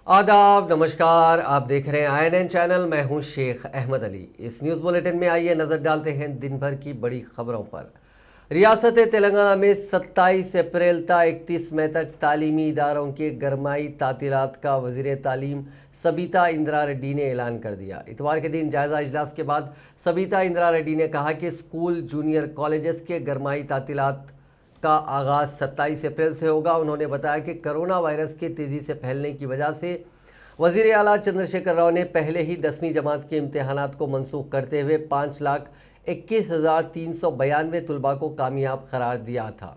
आदाब, नमस्कार। आप देख रहे हैं INN चैनल। मैं हूं शेख अहमद अली। इस न्यूज़ बुलेटिन में आइए नजर डालते हैं दिन भर की बड़ी खबरों पर। रियासत तेलंगाना में 27 अप्रैल ta 31 मई तक तालीमी इदारों के गरमाई तातीलात का वज़ीर तालीम सबीता इंदिरा रेड्डी ने ऐलान कर दिया। इतवार के दिन जायजा इजलास के बाद सबीता इंदिरा रेड्डी ने कहा कि स्कूल, जूनियर कॉलेजेस के गरमाई तातीलात का आगाज 27 अप्रैल से होगा। उन्होंने बताया कि कोरोना वायरस के तेजी से फैलने की वजह से वजीर आला चंद्रशेखर राव ने पहले ही 10वीं जमात के इम्तिहानात को मनसूख करते हुए 5,21,392 तलबा को कामयाब करार दिया था।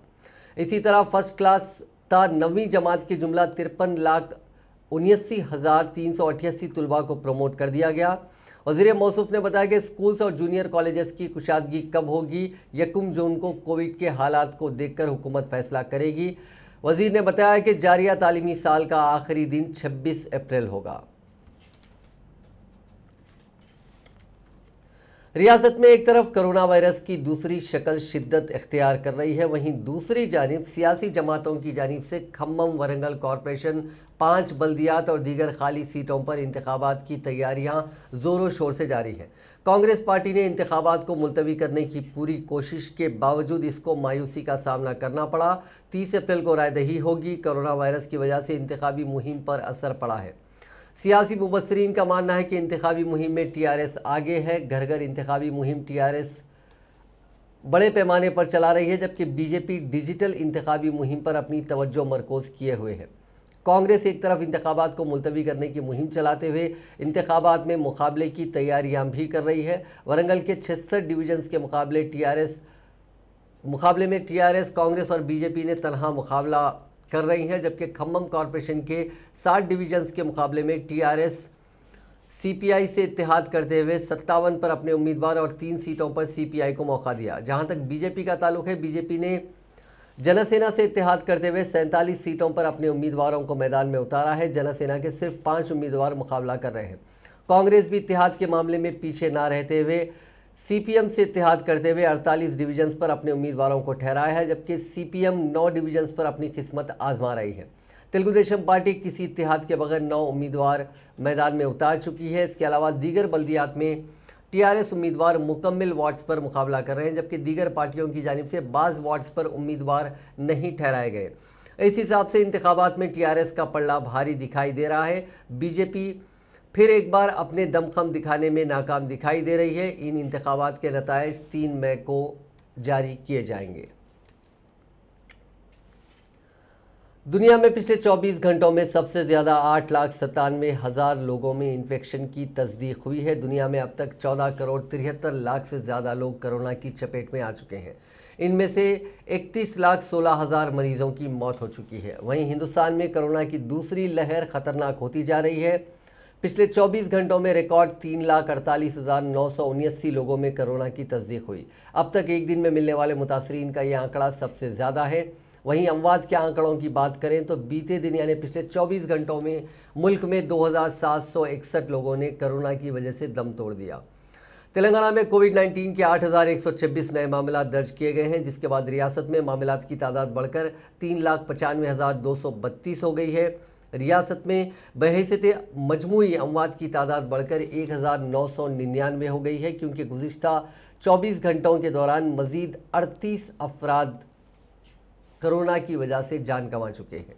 इसी तरह फर्स्ट क्लास था 9वीं जमात की जुमला 53,79,388 तलबा को प्रमोट कर दिया गया। वज़ीर मौसूफ ने बताया कि स्कूल्स और जूनियर कॉलेजेस की कुशादगी कब होगी, 1 जून को कोविड के हालात को देखकर हुकूमत फैसला करेगी। वज़ीर ने बताया कि जारिया तालीमी साल का आखिरी दिन 26 अप्रैल होगा। रियासत में एक तरफ कोरोना वायरस की दूसरी शक्ल शिद्दत इख्तियार कर रही है, वहीं दूसरी जानिब सियासी जमातों की जानिब से खम्मम वरंगल कॉरपोरेशन, 5 बल्दियात और दीगर खाली सीटों पर इंतखाबात की तैयारियां जोरों शोर से जारी हैं। कांग्रेस पार्टी ने इंतखाबात को मुलतवी करने की पूरी कोशिश के बावजूद इसको मायूसी का सामना करना पड़ा। 30 अप्रैल को रायदही होगी। कोरोना वायरस की वजह से इंतखाबी मुहिम पर असर पड़ा है। सियासी मुबस्सरीन का मानना है कि इंतखाबी मुहिम में टीआरएस आगे है। घर घर इंतखाबी मुहिम टीआरएस बड़े पैमाने पर चला रही है, जबकि बीजेपी डिजिटल इंतखाबी मुहिम पर अपनी तवज्जो मरकूज किए हुए है। कांग्रेस एक तरफ इंतखाबात को मुलतवी करने की मुहिम चलाते हुए इंतखाबात में मुकाबले की तैयारियां भी कर रही है। वरंगल के 66 डिवीजन्स के मुकाबले में टीआरएस, कांग्रेस और बीजेपी ने तनहा मुकाबला कर रही हैं, जबकि खम्मम कॉरपोरेशन के 60 डिवीजन्स के मुकाबले में टीआरएस सीपीआई से इत्तेहाद करते हुए 57 पर अपने उम्मीदवार और 3 सीटों पर सीपीआई को मौका दिया। जहां तक बीजेपी का ताल्लुक है, बीजेपी ने जनसेना से इत्तेहाद करते हुए 47 सीटों पर अपने उम्मीदवारों को मैदान में उतारा है। जनसेना के सिर्फ 5 उम्मीदवार मुकाबला कर रहे हैं। कांग्रेस भी इत्तेहाद के मामले में पीछे ना रहते हुए सीपीएम से इत्तेहाद करते हुए 48 डिवीजन्स पर अपने उम्मीदवारों को ठहराया है, जबकि सीपीएम 9 डिवीजन्स पर अपनी किस्मत आजमा रही है। तेलुगु देशम पार्टी किसी इत्तेहाद के बगैर 9 उम्मीदवार मैदान में उतार चुकी है। इसके अलावा दीगर बल्दियात में टीआरएस उम्मीदवार मुकम्मल वार्ड्स पर मुकाबला कर रहे हैं, जबकि दीगर पार्टियों की जानिब से बाज़ वार्ड्स पर उम्मीदवार नहीं ठहराए गए। इस हिसाब से इंतखाबात में टीआरएस का पल्ला भारी दिखाई दे रहा है। बीजेपी फिर एक बार अपने दमखम दिखाने में नाकाम दिखाई दे रही है। इन इंतखाबात के नताइज 3 मई को जारी किए जाएंगे। दुनिया में पिछले 24 घंटों में सबसे ज्यादा 8,97,000 लोगों में इन्फेक्शन की तस्दीक हुई है। दुनिया में अब तक 14 करोड़ 73 लाख से ज्यादा लोग कोरोना की चपेट में आ चुके हैं। इनमें से 31,16,000 मरीजों की मौत हो चुकी है। वहीं हिंदुस्तान में कोरोना की दूसरी लहर खतरनाक होती जा रही है। पिछले 24 घंटों में रिकॉर्ड 3,48,979 लोगों में कोरोना की तस्दीक हुई। अब तक एक दिन में मिलने वाले मुतासरीन का यह आंकड़ा सबसे ज्यादा है। वहीं अमवात के आंकड़ों की बात करें तो बीते दिन यानी पिछले 24 घंटों में मुल्क में 2,761 लोगों ने कोरोना की वजह से दम तोड़ दिया। तेलंगाना में कोविड-19 के 8,126 नए मामला दर्ज किए गए हैं, जिसके बाद रियासत में मामलात की तादाद बढ़कर 3,95,232 हो गई है। रियासत में बहैसियत मजमूई अमवात की तादाद बढ़कर 1,999 हो गई है, क्योंकि गुज़िश्ता 24 घंटों के दौरान मजीद 38 अफराद कोरोना की वजह से जान गंवा चुके हैं।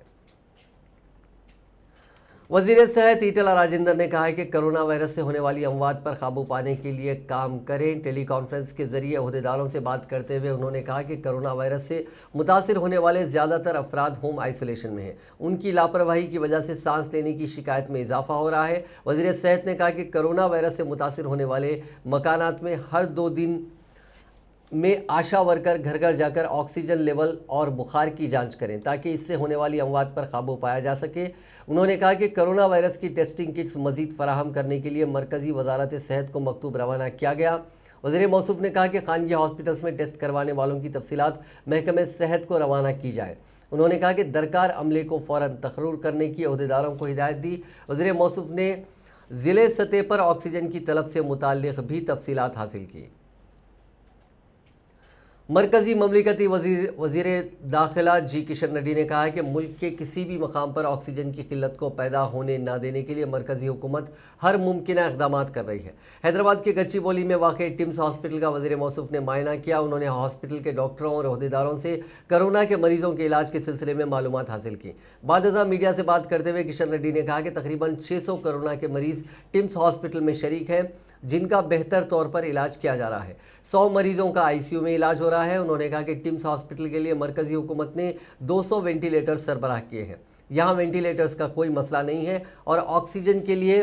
वजीर सेहत ईटला राजेंद्र ने कहा है कि कोरोना वायरस से होने वाली अमवात पर काबू पाने के लिए काम करें। टेली कॉन्फ्रेंस के जरिए अहदेदारों से बात करते हुए उन्होंने कहा कि कोरोना वायरस से मुतासिर होने वाले ज्यादातर अफराद होम आइसोलेशन में हैं। उनकी लापरवाही की वजह से सांस लेने की शिकायत में इजाफा हो रहा है। वजीर सेहत ने कहा कि कोरोना वायरस से मुतासिर होने वाले मकानात में हर 2 दिन में आशा वर्कर घर घर जाकर ऑक्सीजन लेवल और बुखार की जांच करें, ताकि इससे होने वाली अमवात पर काबू पाया जा सके। उन्होंने कहा कि कोरोना वायरस की टेस्टिंग किट्स मजीद फराहम करने के लिए मरकजी वजारत सेहत को मकतूब रवाना किया गया। वज़ीर मौसूफ ने कहा कि खानगी हॉस्पिटल्स में टेस्ट करवाने वालों की तफसीलात महकमे सेहत को रवाना की जाए। उन्होंने कहा कि दरकार अमले को फौरन तकर्रुर करने की अहदेदारों को हिदायत दी। वज़ीर मौसूफ ने जिले सतह पर ऑक्सीजन की तलब से मुताल्लिक भी तफसीलात हासिल की। मरकजी ममलिकती वजीर दाखिला जी किशन रेड्डी ने कहा है कि मुल्क के किसी भी मकाम पर ऑक्सीजन की किल्लत को पैदा होने न देने के लिए मरकजी हुकूमत हर मुमकिन इक़दाम कर रही है। हैदराबाद के गच्चीबौली में वाक़ टिम्स हॉस्पिटल का वजीर मौसूफ ने मायना किया। उन्होंने हॉस्पिटल के डॉक्टरों और अहदेदारों से कोरोना के मरीजों के इलाज के सिलसिले में मालूमात हासिल की। बाद मीडिया से बात करते हुए किशन रेड्डी ने कहा कि तकरीबन 600 कोरोना के मरीज टिम्स हॉस्पिटल में शरीक हैं, जिनका बेहतर तौर पर इलाज किया जा रहा है। 100 मरीजों का आईसीयू में इलाज हो रहा है। उन्होंने कहा कि टिम्स हॉस्पिटल के लिए मरकजी हुकूमत ने 200 वेंटिलेटर सरबराह किए हैं। यहां वेंटिलेटर्स का कोई मसला नहीं है और ऑक्सीजन के लिए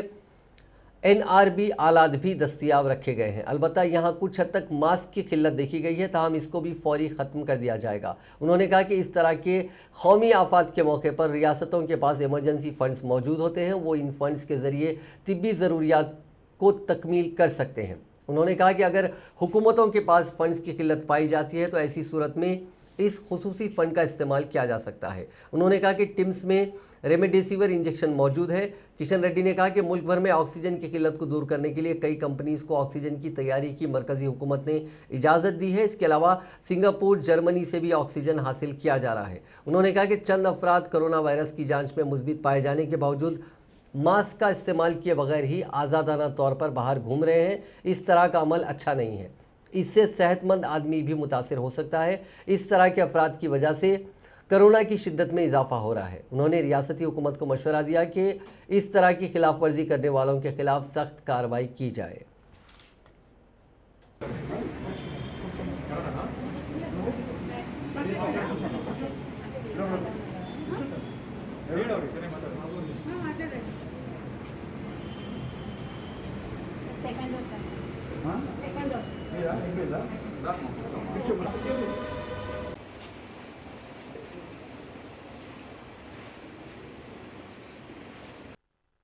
एनआरबी आलात भी दस्तियाब रखे गए हैं। अलबत्ता यहां कुछ हद तक मास्क की किल्लत देखी गई है, ताहम इसको भी फौरी खत्म कर दिया जाएगा। उन्होंने कहा कि इस तरह के कौमी आफात के मौके पर रियासतों के पास इमरजेंसी फंड्स मौजूद होते हैं, वो इन फंड्स के जरिए तिब्बी ज़रूरियात को तकमील कर सकते हैं। उन्होंने कहा कि अगर हुकूमतों के पास फंड्स की किल्लत पाई जाती है तो ऐसी सूरत में इस खुसूसी फंड का इस्तेमाल किया जा सकता है। उन्होंने कहा कि टिम्स में रेमडेसिविर इंजेक्शन मौजूद है। किशन रेड्डी ने कहा कि मुल्क भर में ऑक्सीजन की किल्लत को दूर करने के लिए कई कंपनीज को ऑक्सीजन की तैयारी की मरकजी हुकूमत ने इजाज़त दी है। इसके अलावा सिंगापुर, जर्मनी से भी ऑक्सीजन हासिल किया जा रहा है। उन्होंने कहा कि चंद अफराद कोरोना वायरस की जांच में मुस्बित पाए जाने के बावजूद मास्क का इस्तेमाल किए बगैर ही आज़ादाना तौर पर बाहर घूम रहे हैं। इस तरह का अमल अच्छा नहीं है, इससे सेहतमंद आदमी भी मुतासिर हो सकता है। इस तरह के अफराद की वजह से कोरोना की शिद्दत में इजाफा हो रहा है। उन्होंने रियासती हुकूमत को मशवरा दिया कि इस तरह की खिलाफ वर्जी करने वालों के खिलाफ सख्त कार्रवाई की जाए।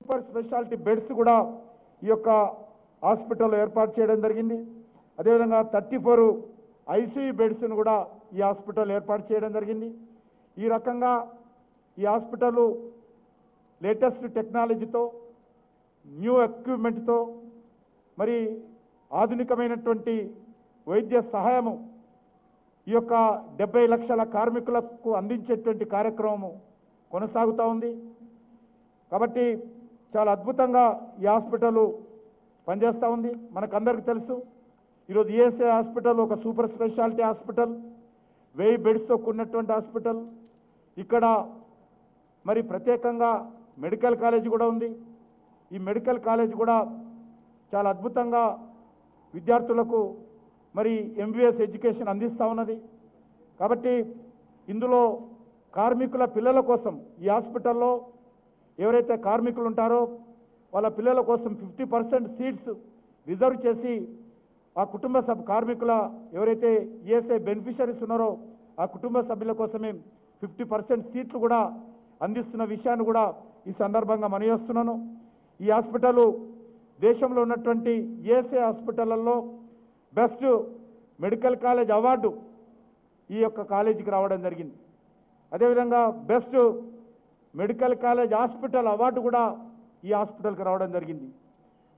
సూపర్ స్పెషాలిటీ బెడ్స్ కూడా ఈ యొక్క హాస్పిటల్లో ఏర్పాటు చేయడం జరిగింది. అదేవిధంగా 34 ఐసీయూ బెడ్స్ను కూడా ఈ హాస్పిటల్ ఏర్పాటు చేయడం జరిగింది. ఈ రకంగా ఈ హాస్పిటల్ లేటెస్ట్ టెక్నాలజీతో, న్యూ ఎక్విప్మెంట్తో, మరి ఆధునికమైనటువంటి వైద్య సహాయము ఈ యొక్క 70 లక్షల కార్మికులకు అందించేటువంటి కార్యక్రమం కొనసాగుతూ ఉంది. కాబట్టి చాలా అద్భుతంగా ఈ హాస్పిటల్ పనిచేస్తూ ఉంది. మనకందరికీ తెలుసు, ఈరోజు ఈఎస్ఐ హాస్పిటల్ ఒక సూపర్ స్పెషాలిటీ హాస్పిటల్, 1000 బెడ్స్తో కూడినటువంటి హాస్పిటల్. ఇక్కడ మరి ప్రత్యేకంగా మెడికల్ కాలేజ్ కూడా ఉంది. ఈ మెడికల్ కాలేజ్ కూడా చాలా అద్భుతంగా విద్యార్థులకు మరి ఎంబీబీఎస్ ఎడ్యుకేషన్ అందిస్తూ ఉన్నది. కాబట్టి ఇందులో కార్మికుల పిల్లల కోసం ఈ హాస్పిటల్లో ఎవరైతే కార్మికులు ఉంటారో వాళ్ళ పిల్లల కోసం 50% సీట్స్ రిజర్వ్ చేసి ఆ కుటుంబ కార్మికుల ఎవరైతే ఈఎస్ఐ బెనిఫిషరీస్ ఉన్నారో ఆ కుటుంబ సభ్యుల కోసమే 50% సీట్లు కూడా అందిస్తున్న విషయాన్ని కూడా ఈ సందర్భంగా మనవిస్తున్నాను. ఈ హాస్పిటల్ దేశంలో ఉన్నటువంటి ఈఎస్ఐ హాస్పిటళ్లలో బెస్ట్ మెడికల్ కాలేజ్ అవార్డు ఈ యొక్క కాలేజీకి రావడం జరిగింది. అదేవిధంగా best medical college hospital award కూడా ఈ హాస్పిటల్కి రావడం జరిగింది.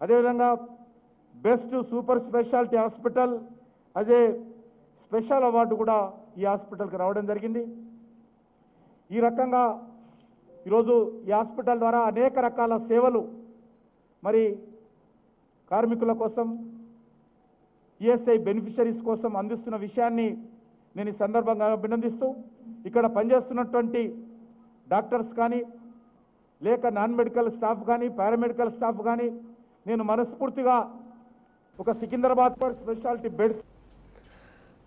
అదేవిధంగా బెస్ట్ సూపర్ స్పెషాలిటీ హాస్పిటల్ అదే స్పెషల్ అవార్డు కూడా ఈ హాస్పిటల్కి రావడం జరిగింది. ఈ రకంగా ఈరోజు ఈ హాస్పిటల్ ద్వారా అనేక రకాల సేవలు మరి కార్మికుల కోసం, ఈఎస్ఐ బెనిఫిషరీస్ కోసం అందిస్తున్న విషయాన్ని నేను ఈ సందర్భంగా అభినందిస్తూ, ఇక్కడ పనిచేస్తున్నటువంటి డాక్టర్స్ కానీ లేక నాన్ మెడికల్ స్టాఫ్ కానీ పారామెడికల్ స్టాఫ్ కానీ నేను మనస్ఫూర్తిగా ఒక సికింద్రాబాద్ पर స్పెషాలిటీ బెడ్స్.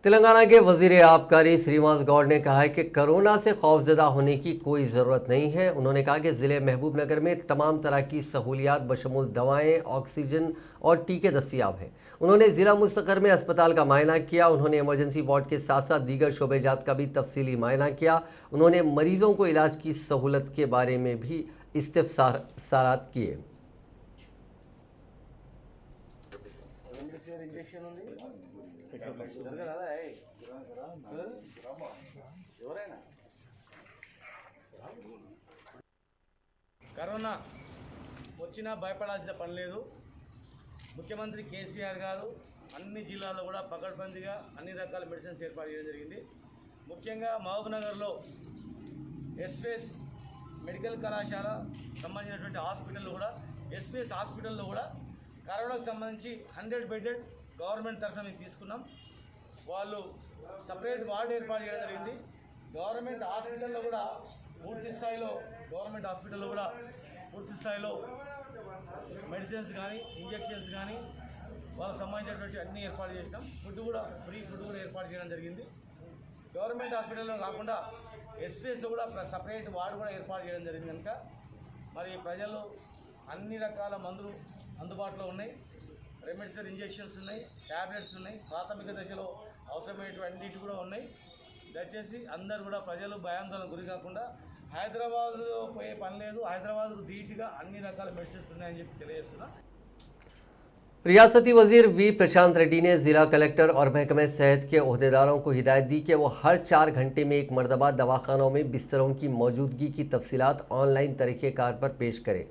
तेलंगाना के वजीर आबकारी श्रीनिवास गौड़ ने कहा है कि कोरोना से खौफजदा होने की कोई ज़रूरत नहीं है। उन्होंने कहा कि ज़िले महबूब नगर में तमाम तरह की सहूलियात बशमूल दवाएं, ऑक्सीजन और टीके दस्तियाब हैं। उन्होंने ज़िला मुस्तकर में अस्पताल का मायना किया। उन्होंने इमरजेंसी वार्ड के साथ साथ दीगर शोबेजात का भी तफसीली मायना किया। उन्होंने मरीजों को इलाज की सहूलत के बारे में भी इस्तिफसारात किए। కరోనా వచ్చినా భయపడాల్సిన పని లేదు. ముఖ్యమంత్రి కేసీఆర్ గారు అన్ని జిల్లాల్లో కూడా పకడ్బందీగా అన్ని రకాల మెడిసిన్స్ ఏర్పాటు చేయడం జరిగింది. ముఖ్యంగా మహబూబ్నగర్లో ఎస్విఎస్ మెడికల్ కళాశాల సంబంధించినటువంటి హాస్పిటల్లో కూడా ఎస్విఎస్ హాస్పిటల్లో కూడా కరోనాకు సంబంధించి 100 బెడెడ్ గవర్నమెంట్ తరఫున మేము తీసుకున్నాం. వాళ్ళు సపరేట్ వార్డు ఏర్పాటు చేయడం జరిగింది. గవర్నమెంట్ హాస్పిటల్లో కూడా పూర్తి స్థాయిలో మెడిసిన్స్ కానీ ఇంజెక్షన్స్ కానీ వాళ్ళకి సంబంధించినటువంటి అన్ని ఏర్పాటు చేసినాం. ఫుడ్ కూడా ఫ్రీ ఫుడ్ కూడా ఏర్పాటు చేయడం జరిగింది. గవర్నమెంట్ హాస్పిటల్లో కాకుండా ఎస్పీఎస్లో కూడా సపరేట్ వార్డు కూడా ఏర్పాటు చేయడం జరిగింది. కనుక మరి ప్రజలు అన్ని రకాల మందులు అందుబాటులో ఉన్నాయి. రెమెడిసిన్ ఇంజెక్షన్స్ ఉన్నాయి, ట్యాబ్లెట్స్ ఉన్నాయి, ప్రాథమిక దశలో అవసరమైనటువంటి అన్నిటి కూడా ఉన్నాయి. దయచేసి అందరూ కూడా ప్రజలు భయాందోళనకు గురి కాకుండా హైదరాబాద్లో పోయే పని లేదు, హైదరాబాద్కు ధీటుగా అన్ని రకాల మెడిసిన్స్ ఉన్నాయని చెప్పి తెలియజేస్తున్నా. रियासती वजीर वी प्रशांत रेड्डी ने जिला कलेक्टर और महकमे सेहत के ओहदेदारों को हिदायत दी कि वो हर 4 घंटे में एक मरतबा दवाखानों में बिस्तरों की मौजूदगी की तफसीलात ऑनलाइन तरीक़ेकार पर पेश करें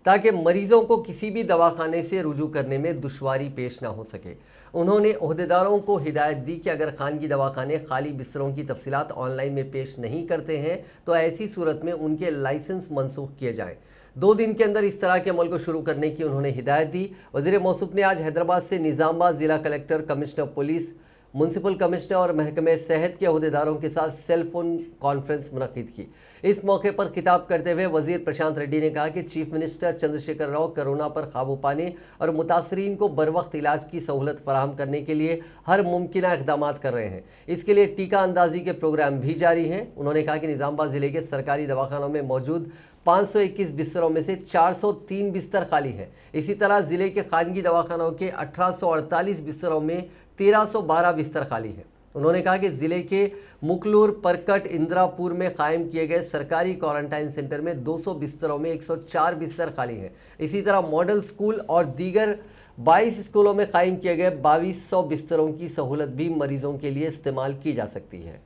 ताकि मरीजों को किसी भी दवाखाने से रुजू करने में दुश्वारी पेश ना हो सके। उन्होंने ओहदेदारों को हिदायत दी कि अगर खानगी दवाखाने खाली बिस्तरों की तफसीलात ऑनलाइन में पेश नहीं करते हैं तो ऐसी सूरत में उनके लाइसेंस मनसूख किए जाएं। 2 दिन के अंदर इस तरह के अमल को शुरू करने की उन्होंने हिदायत दी। वजीर मौसूफ ने आज हैदराबाद से निजामाबाद जिला collector, commissioner police, municipal commissioner और महकमे सेहत के अहदेदारों के साथ सेल फोन कॉन्फ्रेंस मुनक्किद की। इस मौके पर खिताब करते हुए वजीर प्रशांत रेड्डी ने कहा कि chief minister Chandrashekhar Rao corona पर काबू पाने और मुतासरीन को बर वक्त इलाज की सहूलत फराहम करने के लिए हर मुमकिन इकदाम कर रहे हैं। इसके लिए टीका अंदाजी के प्रोग्राम भी जारी हैं। उन्होंने कहा कि निजामाबाद जिले के सरकारी दवाखानों में मौजूद 521 बिस्तरों में से 403 बिस्तर खाली हैं। इसी तरह जिले के खानगी दवाखानों के 1848 बिस्तरों में 1312 बिस्तर खाली हैं। उन्होंने कहा कि जिले के मुकलूर, परकट, इंदिरापुर में कायम किए गए सरकारी क्वारंटाइन सेंटर में 200 बिस्तरों में 104 बिस्तर खाली हैं। इसी तरह मॉडल स्कूल और दीगर 22 स्कूलों में कायम किए गए 2200 बिस्तरों की सहूलत भी मरीजों के लिए इस्तेमाल की जा सकती है।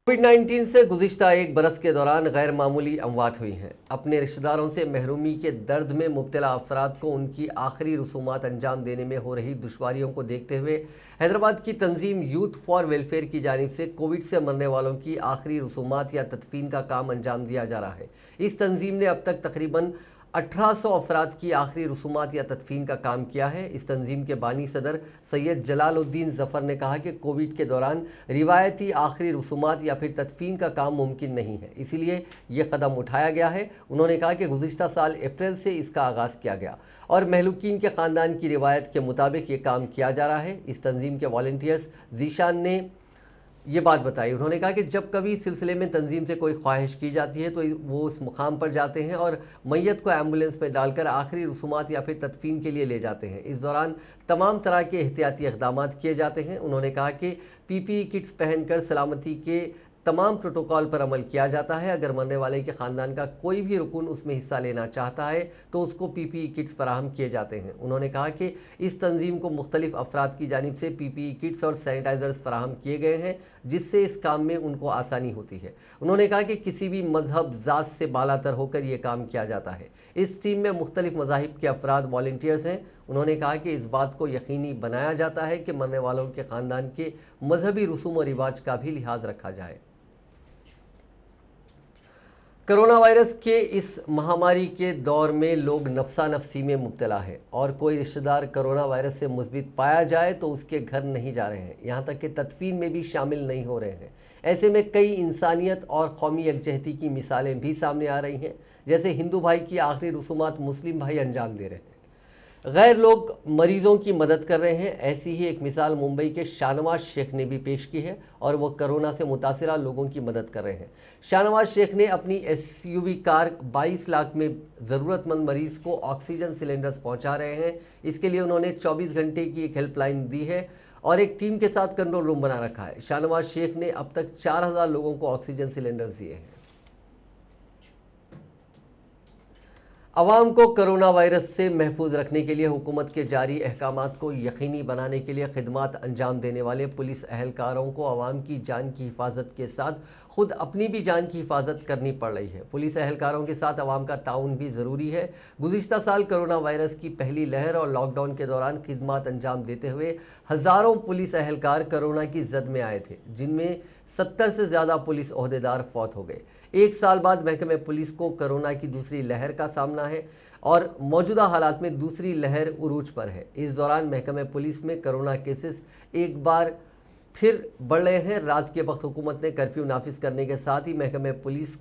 कोविड-19 से गुज़िश्ता 1 बरस के दौरान गैर मामूली अमवात हुई हैं। अपने रिश्तेदारों से महरूमी के दर्द में मुब्तला अफराद को उनकी आखिरी रसूमात अंजाम देने में हो रही दुश्वारियों को देखते हुए हैदराबाद की तंजीम यूथ फॉर वेलफेयर की जानिब से कोविड से मरने वालों की आखिरी रसूमात या तदफीन का काम अंजाम दिया जा रहा है। इस तंजीम ने अब तक तकरीबन 1800 अफराद की आखिरी रसूमात या तदफीन का काम किया है। इस तंजीम के बानी सदर सैयद जलालुद्दीन जफर ने कहा कि कोविड के दौरान रिवायती आखिरी रसूमात या फिर तदफीन का काम मुमकिन नहीं है, इसीलिए यह कदम उठाया गया है। उन्होंने कहा कि गुज़िश्ता साल अप्रैल से इसका आगाज़ किया गया और महलूकीन के ख़ानदान की रिवायत के मुताबिक ये काम किया जा रहा है। इस तंजीम के वॉलंटियर्स जीशान ने ये बात बताई। उन्होंने कहा कि जब कभी इस सिलसिले में तंजीम से कोई ख्वाहिश की जाती है तो वो उस मुकाम पर जाते हैं और मैयत को एम्बुलेंस में डालकर आखिरी रसूमात या फिर तदफीन के लिए ले जाते हैं। इस दौरान तमाम तरह के एहतियाती इक़दाम किए जाते हैं। उन्होंने कहा कि पीपीई किट्स पहनकर सलामती के तमाम प्रोटोकॉल पर अमल किया जाता है। अगर मरने वाले के ख़ानदान का कोई भी रुकन उसमें हिस्सा लेना चाहता है तो उसको पीपीई किट्स फराहम किए जाते हैं। उन्होंने कहा कि इस तंजीम को मुख्तलिफ अफराद की जानिब से पीपीई किट्स और सैनिटाइजर्स फराहम किए गए हैं, जिससे इस काम में उनको आसानी होती है। उन्होंने कहा कि किसी भी मजहब, ज़ात से बालातर होकर यह काम किया जाता है। इस टीम में मुख्तलिफ मज़ाहिब के अफराद वॉलंटियर्स हैं। उन्होंने कहा कि इस बात को यकीनी बनाया जाता है कि मरने वालों के ख़ानदान के मजहबी रसूम और रिवाज का भी लिहाज रखा जाए। कोरोना वायरस के इस महामारी के दौर में लोग नफसा नफसी में मुब्तला है और कोई रिश्तेदार कोरोना वायरस से मुस्बित पाया जाए तो उसके घर नहीं जा रहे हैं, यहाँ तक कि तदफीन में भी शामिल नहीं हो रहे हैं। ऐसे में कई इंसानियत और कौमी यकजहती की मिसालें भी सामने आ रही हैं, जैसे हिंदू भाई की आखिरी रसूमात मुस्लिम भाई अंजाम दे रहे हैं, गैर लोग मरीजों की मदद कर रहे हैं। ऐसी ही एक मिसाल मुंबई के शाहनवाज शेख ने भी पेश की है और वो कोरोना से मुतासिरा लोगों की मदद कर रहे हैं। शाहनवाज शेख ने अपनी एसयूवी कार 22 लाख में ज़रूरतमंद मरीज को ऑक्सीजन सिलेंडर्स पहुंचा रहे हैं। इसके लिए उन्होंने 24 घंटे की एक हेल्पलाइन दी है और एक टीम के साथ कंट्रोल रूम बना रखा है। शाहनवाज शेख ने अब तक 4000 लोगों को ऑक्सीजन सिलेंडर्स दिए हैं। अवाम को कोरोना वायरस से महफूज रखने के लिए हुकूमत के जारी अहकामात को यकीनी बनाने के लिए खिदमात अंजाम देने वाले पुलिस अहलकारों को अवाम की जान की हिफाजत के साथ खुद अपनी भी जान की हिफाजत करनी पड़ रही है। पुलिस अहलकारों के साथ अवाम का ताउन भी ज़रूरी है। गुज़िश्ता साल कोरोना वायरस की पहली लहर और लॉकडाउन के दौरान खिदमात अंजाम देते हुए हज़ारों पुलिस अहलकार कोरोना की जद में आए थे, जिनमें 70 से ज़्यादा पुलिस ओहदेदार फौत हो गए। एक साल बाद महकमे पुलिस को कोरोना की दूसरी लहर का सामना है और मौजूदा हालात में दूसरी लहर उरूज पर है। इस दौरान महकमे पुलिस में कोरोना केसेस एक बार फिर बढ़ रहे हैं। रात के वक्त हुकूमत ने कर्फ्यू नाफिज करने के साथ ही महकमे पुलिस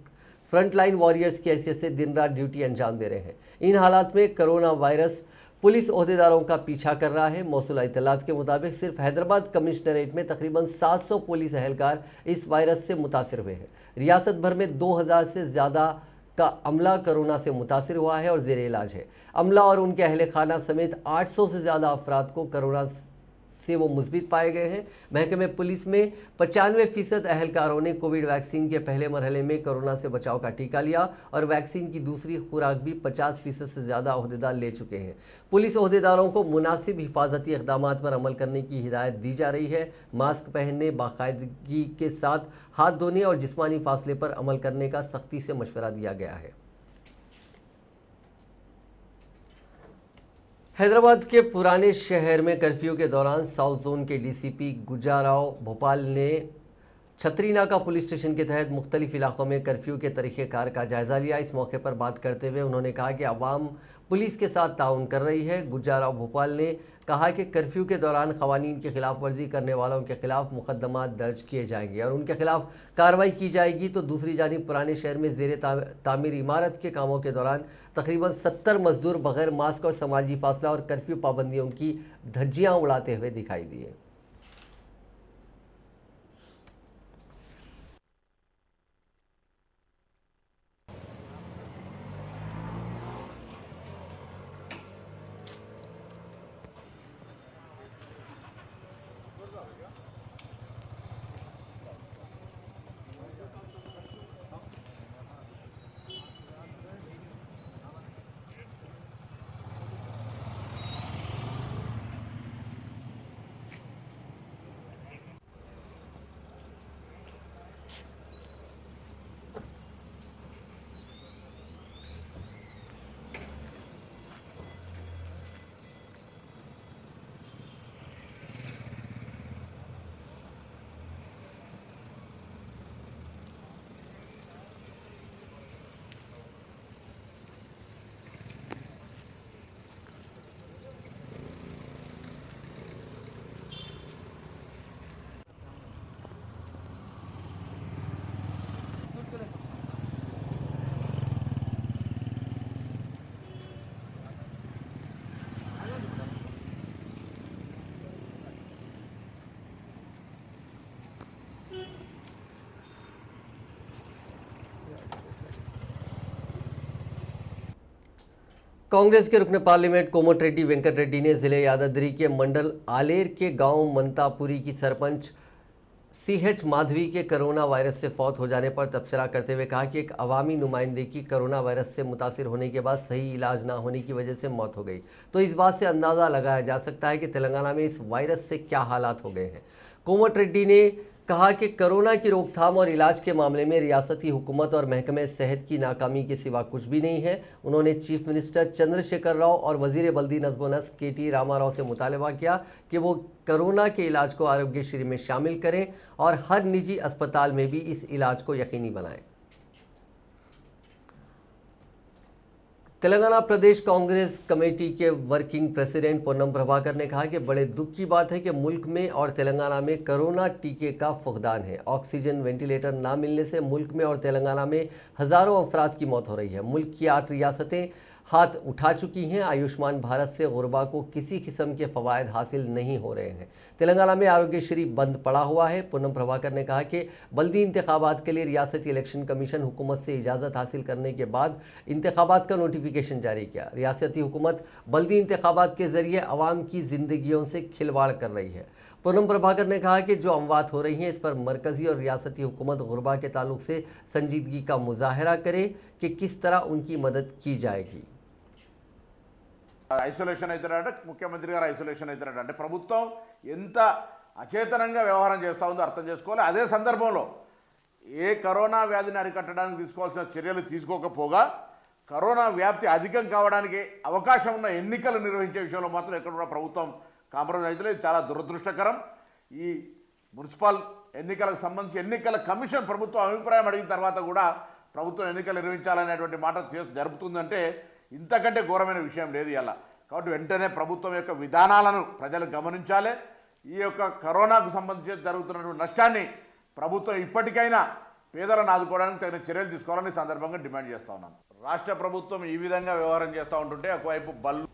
फ्रंटलाइन वॉरियर्स की हैसियत से दिन रात ड्यूटी अंजाम दे रहे हैं। इन हालात में कोरोना वायरस पुलिस ओहदेदारों का पीछा कर रहा है। मौसूला इत्तलात के मुताबिक सिर्फ हैदराबाद कमिश्नरेट में तकरीबन 700 पुलिस अहलकार इस वायरस से मुतासिर हुए हैं। रियासत भर में 2000 से ज़्यादा का अमला कोरोना से मुतासिर हुआ है और जेर इलाज है। अमला और उनके अहल खाना समेत 800 से ज़्यादा अफराद को कोरोना से वो मुस्बित पाए गए हैं। महकमे पुलिस में 95% अहलकारों ने कोविड वैक्सीन के पहले मरहले में कोरोना से बचाव का टीका लिया और वैक्सीन की दूसरी खुराक भी 50% से ज़्यादा ओहदेदार ले चुके हैं। पुलिस ओहदेदारों को मुनासिब हिफाजती इक़दामात पर अमल करने की हिदायत दी जा रही है। मास्क पहनने, बाकायदगी के साथ हाथ धोने और जिस्मानी फासले पर अमल करने का सख्ती से मशवरा दिया गया है। हैदराबाद के पुराने शहर में कर्फ्यू के दौरान साउथ जोन के डीसीपी गुजाराव भोपाल ने छतरीनाका पुलिस स्टेशन के तहत मुख्तलिफ इलाकों में कर्फ्यू के तरीक़ेकार का जायजा लिया। इस मौके पर बात करते हुए उन्होंने कहा कि अवाम पुलिस के साथ ताउन कर रही है। गुजाराव भोपाल ने कहा कि कर्फ्यू के दौरान क़वानीन की खिलाफ वर्जी करने वालों के खिलाफ मुकदमा दर्ज किए जाएंगे और उनके खिलाफ कार्रवाई की जाएगी। तो दूसरी जानिब पुराने शहर में ज़ेर तामीर इमारत के कामों के दौरान तकरीबन 70 मजदूर बगैर मास्क और समाजी फासला और कर्फ्यू पाबंदियों की धज्जियां उड़ाते हुए दिखाई दिए। कांग्रेस के रुकन पार्लियामेंट कोमटिरेड्डी वेंकट रेड्डी ने जिले यादाद्री के मंडल आलेर के गांव मंतापुरी की सरपंच CH माधवी के कोरोना वायरस से फौत हो जाने पर तबसरा करते हुए कहा कि एक अवामी नुमाइंदे की कोरोना वायरस से मुतासिर होने के बाद सही इलाज ना होने की वजह से मौत हो गई। तो इस बात से अंदाज़ा लगाया जा सकता है कि तेलंगाना में इस वायरस से क्या हालात हो गए हैं। कोमटिरेड्डी ने कहा कि कोरोना की रोकथाम और इलाज के मामले में रियासती हुकूमत और महकमे सेहत की नाकामी के सिवा कुछ भी नहीं है। उन्होंने चीफ मिनिस्टर चंद्रशेखर राव और वजीर बल्दी नज़्म व नस्क KT रामाराव से मुतालबा किया कि वो कोरोना के इलाज को आरोग्यश्री में शामिल करें और हर निजी अस्पताल में भी इस इलाज को यकीनी बनाएं। तेलंगाना प्रदेश कांग्रेस कमेटी के वर्किंग प्रेसिडेंट पोन्नम प्रभाकर ने कहा कि बड़े दुख की बात है कि मुल्क में और तेलंगाना में कोरोना टीके का फुकदान है। ऑक्सीजन वेंटिलेटर ना मिलने से मुल्क में और तेलंगाना में हज़ारों अफराद की मौत हो रही है। मुल्क की 8 रियासतें हाथ उठा चुकी हैं। आयुष्मान भारत से गुरबा को किसी किस्म के फ़वायद हासिल नहीं हो रहे हैं। तेलंगाना में आरोग्यश्री बंद पड़ा हुआ है। पूनम प्रभाकर ने कहा कि बल्दी इंतखाबात के लिए रियासती इलेक्शन कमीशन हुकूमत से इजाज़त हासिल करने के बाद इंतखाबात का नोटिफिकेशन जारी किया। रियासती हुकूमत बल्दी इंतखाबात के जरिए अवाम की जिंदगियों से खिलवाड़ कर रही है। पूनम प्रभाकर ने कहा कि जो अमवात हो रही हैं इस पर मरकजी और रियासती हुकूमत गुरबा के ताल्लुक से संजीदगी का मुजाहरा करे कि किस तरह उनकी मदद की जाएगी। ఐసోలేషన్ అవుతారంటే ముఖ్యమంత్రి గారు ఐసోలేషన్ అవుతారంటే అంటే ప్రభుత్వం ఎంత అచేతనంగా వ్యవహారం చేస్తూ ఉందో అర్థం చేసుకోవాలి. అదే సందర్భంలో ఏ కరోనా వ్యాధిని అరికట్టడానికి తీసుకోవాల్సిన చర్యలు తీసుకోకపోగా కరోనా వ్యాప్తి అధికం కావడానికి అవకాశం ఉన్న ఎన్నికలు నిర్వహించే విషయంలో మాత్రం ఎక్కడ కూడా ప్రభుత్వం కాంప్రమైజ్ అయితే లేదు. చాలా దురదృష్టకరం. ఈ మున్సిపల్ ఎన్నికలకు సంబంధించి ఎన్నికల కమిషన్ ప్రభుత్వం అభిప్రాయం అడిగిన తర్వాత కూడా ప్రభుత్వం ఎన్నికలు నిర్వహించాలనేటువంటి మాట జరుపుతుందంటే ఇంతకంటే ఘోరమైన విషయం లేదు ఇలా. కాబట్టి వెంటనే ప్రభుత్వం యొక్క విధానాలను ప్రజలు గమనించాలి. ఈ యొక్క కరోనాకు సంబంధించి జరుగుతున్నటువంటి నష్టాన్ని ప్రభుత్వం ఇప్పటికైనా పేదలను ఆదుకోవడానికి తగిన చర్యలు తీసుకోవాలని ఈ సందర్భంగా డిమాండ్ చేస్తా ఉన్నాను. రాష్ట్ర ప్రభుత్వం ఈ విధంగా వ్యవహారం చేస్తూ ఉంటుంటే ఒకవైపు బల్లు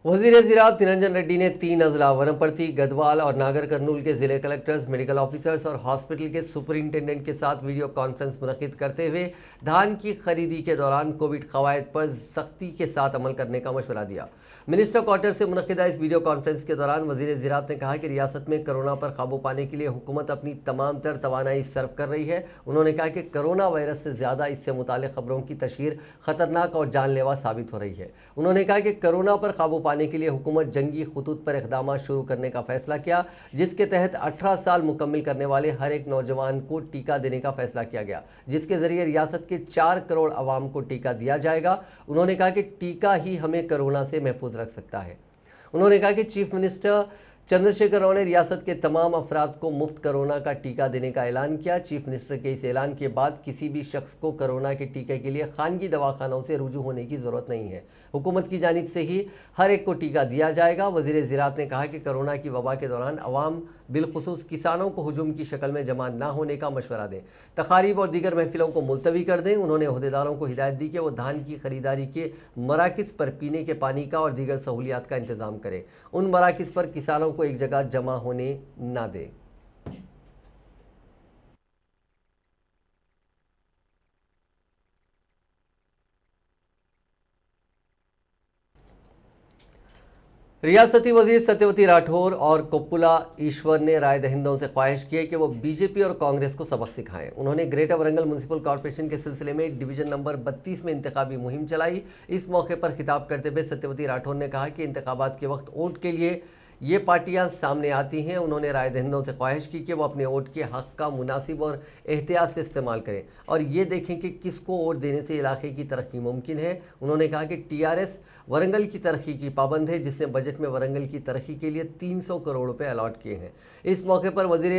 वजीर ज़राअत निरंजन रेड्डी ने 3 अजला वनपर्ती, गढ़वाल और नागर कर्नूल के जिले कलेक्टर्स, मेडिकल ऑफिसर्स और हॉस्पिटल के सुपरिंटेंडेंट के साथ वीडियो कॉन्फ्रेंस मुनक्किद करते हुए धान की खरीदी के दौरान कोविड कवायद पर सख्ती के साथ अमल करने का मशवरा दिया। मिनिस्टर क्वार्टर से मुनक्किदा इस वीडियो कॉन्फ्रेंस के दौरान वजीर ज़राअत ने कहा कि रियासत में कोरोना पर काबू पाने के लिए हुकूमत अपनी तमाम तर तवानाई सर्व कर रही है। उन्होंने कहा कि कोरोना वायरस से ज़्यादा इससे मुताल्लिक़ खबरों की तशहीर खतरनाक और जानलेवा साबित हो रही है। उन्होंने कहा कि कोरोना पर काबू पाने के लिए हुकूमत जंगी खुतूत पर इक़दाम शुरू करने का फैसला किया, जिसके तहत 18 साल मुकम्मिल करने वाले हर एक नौजवान को टीका देने का फैसला किया गया, जिसके जरिए रियासत के 4 करोड़ आवाम को टीका दिया जाएगा। उन्होंने कहा कि टीका ही हमें कोरोना से महफूज रख सकता है। उन्होंने कहा कि चीफ मिनिस्टर चंद्रशेखर राव ने रियासत के तमाम अफराद को मुफ्त कोरोना का टीका देने का ऐलान किया। चीफ मिनिस्टर के इस ऐलान के बाद किसी भी शख्स को कोरोना के टीके के लिए खानगी दवाखानों से रुजू होने की जरूरत नहीं है। हुकूमत की जानिब से ही हर एक को टीका दिया जाएगा। वजीर ज़राअत ने कहा कि कोरोना की वबा के दौरान अवाम बिलखुसूस किसानों को हुजूम की शक्ल में जमा ना होने का मशवरा दें, तकारीब और दीगर महफिलों को मुलतवी कर दें। उन्होंने अहदेदारों को हिदायत दी कि वो धान की खरीदारी के मराकिज़ पर पीने के पानी का और दीगर सहूलियात का इंतजाम करें। उन मराकिज़ पर किसानों को एक जगह जमा होने ना दें। रियासती वजीर सत्यवती राठौर और कोप्पुला ईश्वर ने राय दहिंदों से ख्वाहिश की है कि वो बीजेपी और कांग्रेस को सबक सिखाएं। उन्होंने ग्रेटर वरंगल म्यूनसिपल कॉर्पोरेशन के सिलसिले में डिवीजन नंबर 32 में इंतखाबी मुहिम चलाई। इस मौके पर खिताब करते हुए सत्यवती राठौर ने कहा कि इंतखाबात के वक्त वोट के लिए ये पार्टियां सामने आती हैं। उन्होंने राय दहिंदों से ख्वाहिश की कि वो अपने वोट के हक का मुनासिब और एहतियात से इस्तेमाल करें और ये देखें कि किसको वोट देने से इलाके की तरक्की मुमकिन है। उन्होंने कहा कि टीआरएस वरंगल की तरक्की की पाबंद है, जिसने बजट में वरंगल की तरक्की के लिए 300 करोड़ रुपए अलॉट किए हैं। इस मौके पर वजीर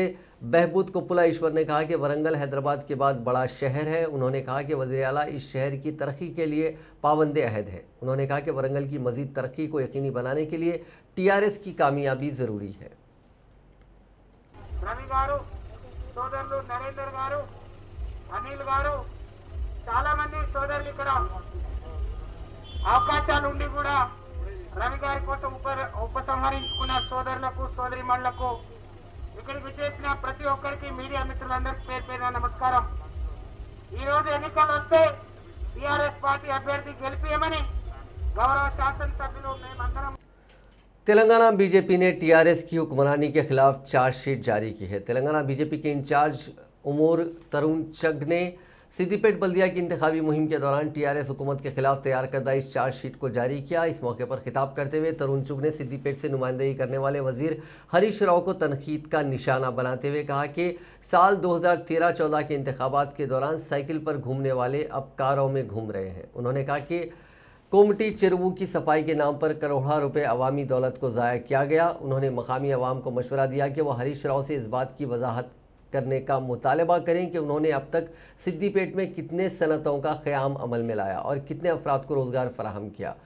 बहबूद कोप्पुला ईश्वर ने कहा कि वरंगल हैदराबाद के बाद बड़ा शहर है। उन्होंने कहा कि वज़ीर आला इस शहर की तरक्की के लिए पाबंद अहद है। उन्होंने कहा कि वरंगल की मजीद तरक्की को यकीनी बनाने के लिए टीआरएस की कामयाबी जरूरी है। రవి గారు సోదరులు నరేందర్ గారు అనిల్ గారు చాలా మంది సోదరులు ఇక్కడ అవకాశాలు ఉండి కూడా రవి గారి కోసం ఉపసంహరించుకున్న సోదరులకు సోదరిమణులకు ఇక్కడికి విచ్చేసిన ప్రతి ఒక్కరికి మీడియా మిత్రులందరికీ పేరు పేరున నమస్కారం। ఈ రోజు ఎన్నికలు వస్తే టీఆర్ఎస్ పార్టీ అభ్యర్థి గెలిపియమని గౌరవ శాసనసభ్యులు మేమందరం तेलंगाना बीजेपी ने टीआरएस की हुक्मरानी के खिलाफ चार्जशीट जारी की है। तेलंगाना बीजेपी के इंचार्ज उमूर तरुण चग ने सिद्दीपेट बल्दिया की इंतखाबी मुहिम के दौरान टीआरएस हुकूमत के खिलाफ तैयार करदा इस चार्जशीट को जारी किया। इस मौके पर खिताब करते हुए तरुण चुग ने सिद्दीपेट से नुमाइंदगी करने वाले वजीर हरीश राव को तनकीद का निशाना बनाते हुए कहा कि साल 2013-14 के इंतखाबात के दौरान साइकिल पर घूमने वाले अब कारों में घूम रहे हैं। उन्होंने कहा कि कोमटी चेरुवू की सफाई के नाम पर करोड़ों रुपए अवामी दौलत को ज़ाया किया गया। उन्होंने मकामी अवाम को मशवरा दिया कि वह हरीश राव से इस बात की वजाहत करने का मुतालबा करें कि उन्होंने अब तक सिद्दीपेट में कितने सनतों का क़याम अमल में लाया और कितने अफराद को रोज़गार फराहम किया।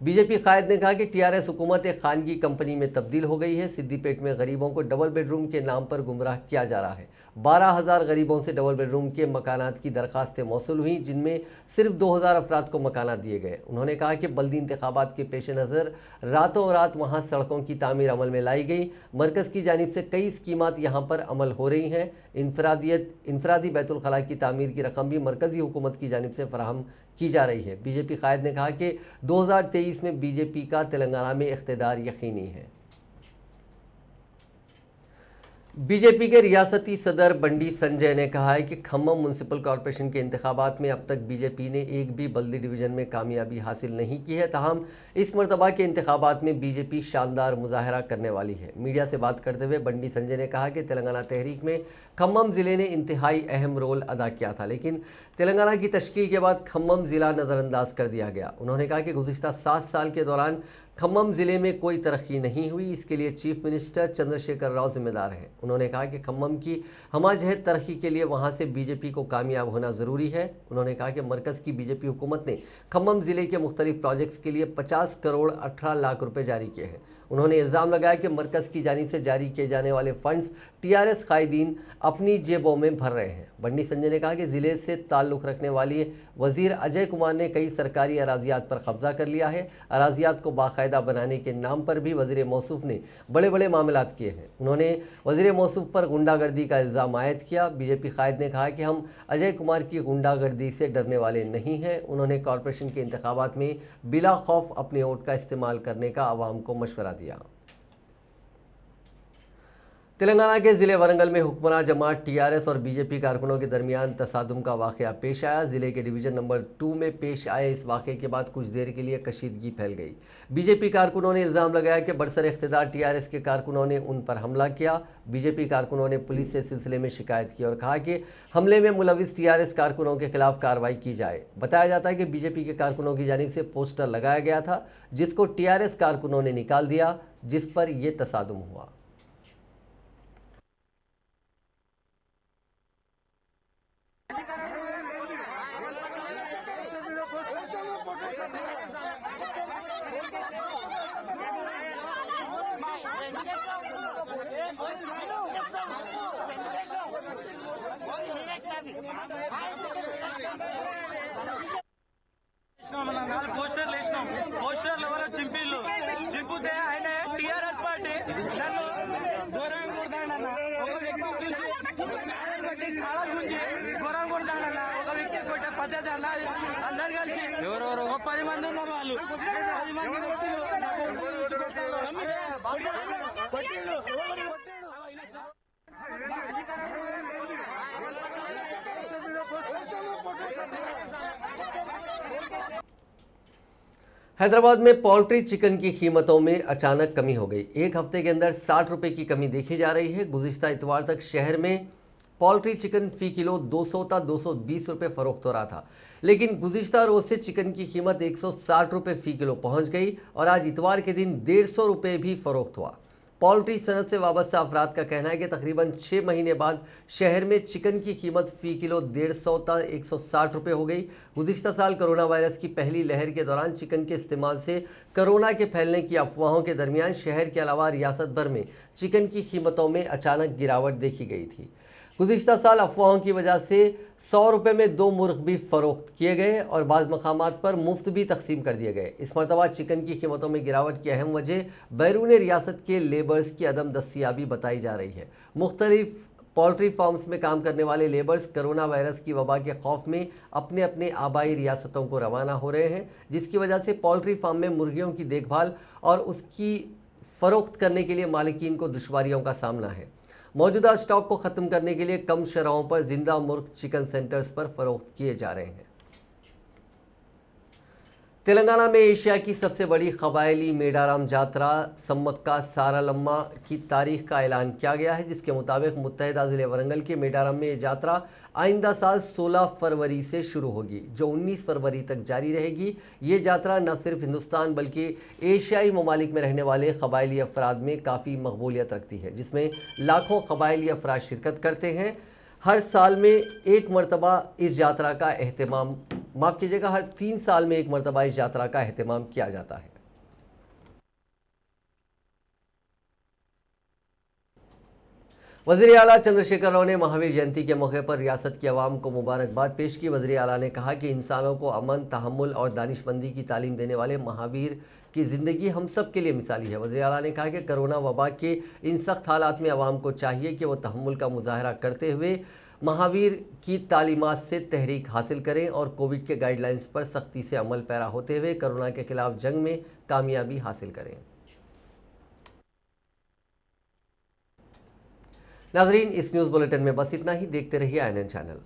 बीजेपी कायद ने कहा कि टीआरएस हुकूमत एक खानगी कंपनी में तब्दील हो गई है। सिद्दीपेट में गरीबों को डबल बेडरूम के नाम पर गुमराह किया जा रहा है। 12,000 गरीबों से डबल बेडरूम के मकानात की दरखास्तें मौसूल हुई, जिनमें सिर्फ 2,000 अफराद को मकानात दिए गए। उन्होंने कहा कि बल्दी इंतखाबात के पेश नज़र रातों रात वहाँ सड़कों की तामीर अमल में लाई गई। मरकज़ की जानिब से कई स्कीमात यहाँ पर अमल हो रही हैं। इनफरादी बैतुल खला की तामीर की रकम भी मरकज़ी हुकूमत की जानिब से फराहम की जा रही है। बीजेपी कायद ने कहा कि 2023 में बीजेपी का तेलंगाना में इख्तिदार यकीनी है। बीजेपी के रियासती सदर बंडी संजय ने कहा है कि खम्मम म्युनिसिपल कॉरपोरेशन के इंतखाबात में अब तक बीजेपी ने एक भी बल्दी डिवीजन में कामयाबी हासिल नहीं की है। ताहम इस मरतबा के इंतखाबात में बीजेपी शानदार मुजाहरा करने वाली है। मीडिया से बात करते हुए बंडी संजय ने कहा कि तेलंगाना तहरीक में खम्मम जिले ने इंतहाई अहम रोल अदा किया था, लेकिन तेलंगाना की तश्कील के बाद खम्मम जिला नज़रअंदाज कर दिया गया। उन्होंने कहा कि गुज़िश्ता 7 साल के दौरान खम्मम जिले में कोई तरक्की नहीं हुई, इसके लिए चीफ मिनिस्टर चंद्रशेखर राव जिम्मेदार हैं। उन्होंने कहा कि खम्मम की हमाजहत तरक्की के लिए वहां से बीजेपी को कामयाब होना जरूरी है। उन्होंने कहा कि मरकज की बीजेपी हुकूमत ने खम्मम जिले के मुख्तलिफ प्रोजेक्ट्स के लिए 50 करोड़ 18 लाख रुपए जारी किए हैं। उन्होंने इल्जाम लगाया कि मरकज की जानिब से जारी किए जाने वाले फंड्स टीआरएस कायदीन अपनी जेबों में भर रहे हैं। बंडी संजय ने कहा कि जिले से ताल्लुक रखने वाली वजीर अजय कुमार ने कई सरकारी अराजियात पर कब्जा कर लिया है। अराजियात को बाकायदा बनाने के नाम पर भी वजीर मौसूफ ने बड़े बड़े मामलात किए हैं। उन्होंने वजीर मौसूफ पर गुंडागर्दी का इल्जाम आयद किया। बीजेपी कायद ने कहा कि हम अजय कुमार की गुंडागर्दी से डरने वाले नहीं हैं। उन्होंने कॉरपोरेशन के इंतखाबात में बिला खौफ अपने वोट का इस्तेमाल करने का आवाम को मशवरा दिया। तेलंगाना के जिले वरंगल में हुक्मरान जमात टीआरएस और बीजेपी कारकुनों के दरमियान तसादुम का वाकया पेश आया। जिले के डिवीजन नंबर 2 में पेश आए इस वाकये के बाद कुछ देर के लिए कशीदगी फैल गई। बीजेपी कारकुनों ने इल्जाम लगाया कि बरसर इख्तिदार टीआरएस के कारकुनों ने उन पर हमला किया। बीजेपी कारकुनों ने पुलिस से सिलसिले में शिकायत की और कहा कि हमले में मुलविस टीआरएस कारकुनों के खिलाफ कार्रवाई की जाए। बताया जाता है कि बीजेपी के कारकुनों की जानिब से पोस्टर लगाया गया था, जिसको टीआरएस कारकुनों ने निकाल दिया, जिस पर यह तसादुम हुआ। పోస్టర్లు వేసినాం. పోస్టర్లు ఎవరో చింపితే ఆయన టీఆర్ఎస్ పార్టీ నన్ను ఘోరంగా కొడతాడన్న. ఒక వ్యక్తి గురించి ఘోరంగా కొడతాడన్న. ఒక వ్యక్తి కొట్టే పద్ధతి అన్న. అందరు కలిసి ఎవరెవరు 10 మంది ఉన్నారు. వాళ్ళు 10 మంది వ్యక్తులు हैदराबाद में पोल्ट्री चिकन की कीमतों में अचानक कमी हो गई। एक हफ्ते के अंदर 60 रुपए की कमी देखी जा रही है। गुज़िश्ता इतवार तक शहर में पोल्ट्री चिकन फी किलो 200 था 220 रुपए फरोख्त हो रहा था, लेकिन गुज़िश्ता रोज से चिकन की कीमत 160 रुपए फी किलो पहुंच गई और आज इतवार के दिन 150 रुपए भी फरोख्त हुआ। पोल्ट्री सनत से वाबस्ता अफराद का कहना है कि तकरीबन 6 महीने बाद शहर में चिकन की कीमत फी किलो 150 था 160 रुपए हो गई। गुज़िश्ता साल कोरोना वायरस की पहली लहर के दौरान चिकन के इस्तेमाल से कोरोना के फैलने की अफवाहों के दरमियान शहर के अलावा रियासत भर में चिकन की कीमतों में अचानक गिरावट देखी गई थी। गुज़िश्ता साल अफवाहों की वजह से 100 रुपए में 2 मुर्ग भी फरोख्त किए गए और बाज़ मकामात पर मुफ्त भी तकसीम कर दिए गए। इस मरतबा चिकन की कीमतों में गिरावट की अहम वजह बैरून रियासत के लेबर्स की अदम दस्तियाबी बताई जा रही है। मुख्तलिफ पोल्ट्री फार्म्स में काम करने वाले लेबर्स कोरोना वायरस की वबा के खौफ में अपने अपने आबाई रियासतों को रवाना हो रहे हैं, जिसकी वजह से पोल्ट्री फार्म में मुर्गियों की देखभाल और उसकी फरोख्त करने के लिए मालिकीन को दुश्वारियों का सामना है। मौजूदा स्टॉक को खत्म करने के लिए कम शरहों पर जिंदा मुर्ग चिकन सेंटर्स पर फरोख्त किए जा रहे हैं। तेलंगाना में एशिया की सबसे बड़ी कबायली मेडाराम जात्रा सम्मक्का सारालम्मा की तारीख का ऐलान किया गया है, जिसके मुताबिक मुत्तहिदा जिले वरंगल के मेडाराम में यह यात्रा आइंदा साल 16 फरवरी से शुरू होगी, जो 19 फरवरी तक जारी रहेगी। ये यात्रा न सिर्फ हिंदुस्तान बल्कि एशियाई ममालिक में रहने वाले कबायली अफराद में काफ़ी मकबूलियत रखती है, जिसमें लाखों कबायली अफराद शिरकत करते हैं। हर साल में एक मरतबा इस यात्रा का एहतमाम माफ़ कीजिएगा हर 3 साल में एक मरतबा इस यात्रा का एहतमाम किया जाता है। वज़ीर आला चंद्रशेखर राव ने महावीर जयंती के मौके पर रियासत की आवाम को मुबारकबाद पेश की। वज़ीर आला ने कहा कि इंसानों को अमन, तहम्मुल और दानिशमंदी की तालीम देने वाले महावीर की ज़िंदगी हम सब के लिए मिसाली है। वज़ीर आला ने कहा कि कोरोना वबा के इन सख्त हालात में आवाम को चाहिए कि वो तहम्मुल का मुजाहरा करते हुए महावीर की तालीमात से तहरीक हासिल करें और कोविड के गाइडलाइंस पर सख्ती से अमल पैरा होते हुए कोरोना के खिलाफ जंग में कामयाबी हासिल करें। नाजरीन, इस न्यूज़ बुलेटिन में बस इतना ही। देखते रहिए INN चैनल।